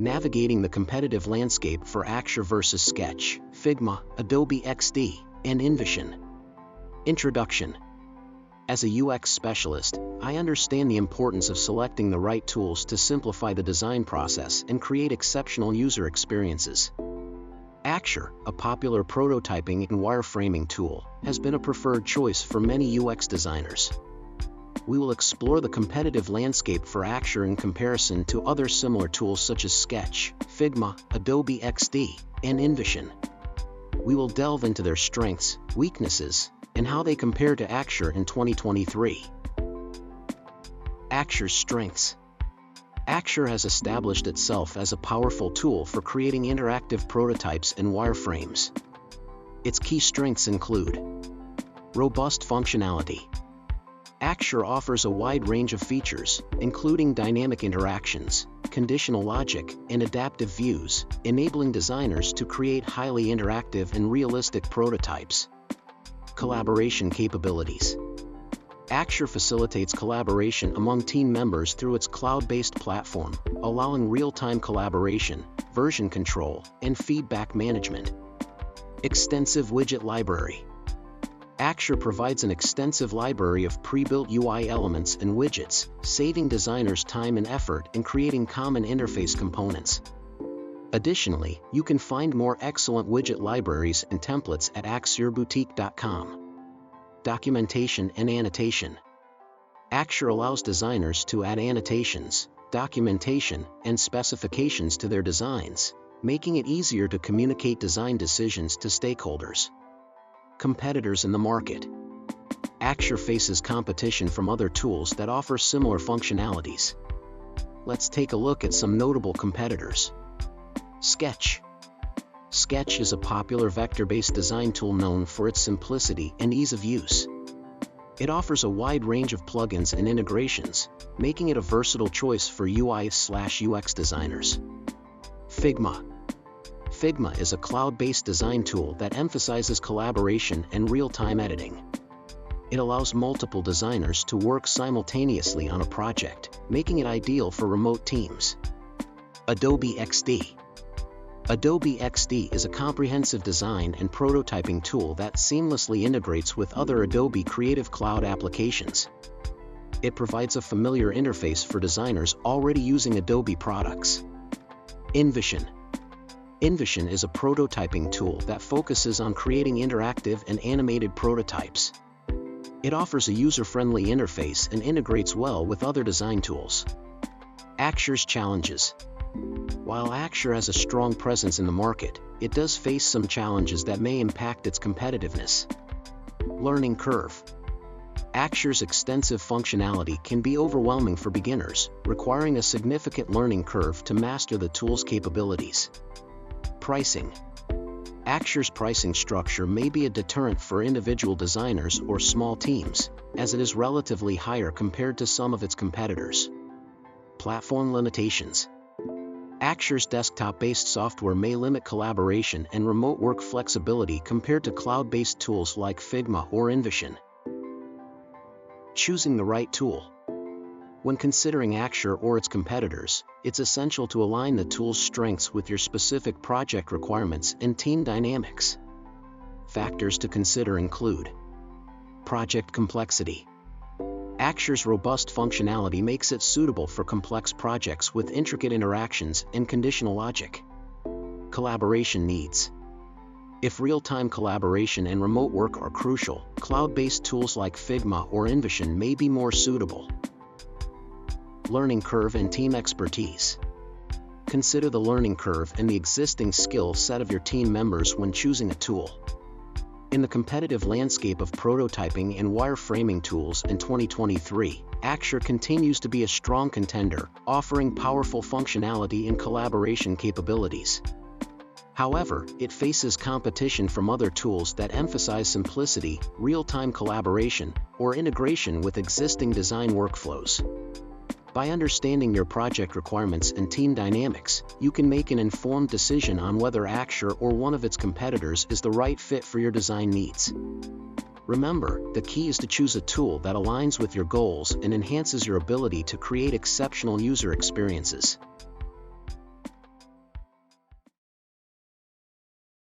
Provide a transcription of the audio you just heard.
Navigating the competitive landscape for Axure versus Sketch, Figma, Adobe XD, and InVision. Introduction. As a UX specialist, I understand the importance of selecting the right tools to simplify the design process and create exceptional user experiences. Axure, a popular prototyping and wireframing tool, has been a preferred choice for many UX designers. We will explore the competitive landscape for Axure in comparison to other similar tools such as Sketch, Figma, Adobe XD, and InVision. We will delve into their strengths, weaknesses, and how they compare to Axure in 2023. Axure's strengths. Axure has established itself as a powerful tool for creating interactive prototypes and wireframes. Its key strengths include robust functionality. Axure offers a wide range of features, including dynamic interactions, conditional logic, and adaptive views, enabling designers to create highly interactive and realistic prototypes. Collaboration capabilities. Axure facilitates collaboration among team members through its cloud-based platform, allowing real-time collaboration, version control, and feedback management. Extensive widget library. Axure provides an extensive library of pre-built UI elements and widgets, saving designers time and effort in creating common interface components. Additionally, you can find more excellent widget libraries and templates at AxureBoutique.com. Documentation and annotation. Axure allows designers to add annotations, documentation, and specifications to their designs, making it easier to communicate design decisions to stakeholders. Competitors in the market. Axure faces competition from other tools that offer similar functionalities. Let's take a look at some notable competitors. Sketch. Sketch is a popular vector-based design tool known for its simplicity and ease of use. It offers a wide range of plugins and integrations, making it a versatile choice for UI/UX designers. Figma. Figma is a cloud-based design tool that emphasizes collaboration and real-time editing. It allows multiple designers to work simultaneously on a project, making it ideal for remote teams. Adobe XD. Adobe XD is a comprehensive design and prototyping tool that seamlessly integrates with other Adobe Creative Cloud applications. It provides a familiar interface for designers already using Adobe products. InVision. InVision is a prototyping tool that focuses on creating interactive and animated prototypes. It offers a user-friendly interface and integrates well with other design tools. Axure's challenges. While Axure has a strong presence in the market, it does face some challenges that may impact its competitiveness. Learning curve. Axure's extensive functionality can be overwhelming for beginners, requiring a significant learning curve to master the tool's capabilities. Pricing. Axure's pricing structure may be a deterrent for individual designers or small teams, as it is relatively higher compared to some of its competitors. Platform limitations. Axure's desktop-based software may limit collaboration and remote work flexibility compared to cloud-based tools like Figma or InVision. Choosing the right tool. When considering Axure or its competitors, it's essential to align the tool's strengths with your specific project requirements and team dynamics. Factors to consider include project complexity. Axure's robust functionality makes it suitable for complex projects with intricate interactions and conditional logic. Collaboration needs. If real-time collaboration and remote work are crucial, cloud-based tools like Figma or InVision may be more suitable. Learning curve and team expertise. Consider the learning curve and the existing skill set of your team members when choosing a tool. In the competitive landscape of prototyping and wireframing tools in 2023, Axure continues to be a strong contender, offering powerful functionality and collaboration capabilities. However, it faces competition from other tools that emphasize simplicity, real-time collaboration, or integration with existing design workflows. By understanding your project requirements and team dynamics, you can make an informed decision on whether Axure or one of its competitors is the right fit for your design needs. Remember, the key is to choose a tool that aligns with your goals and enhances your ability to create exceptional user experiences.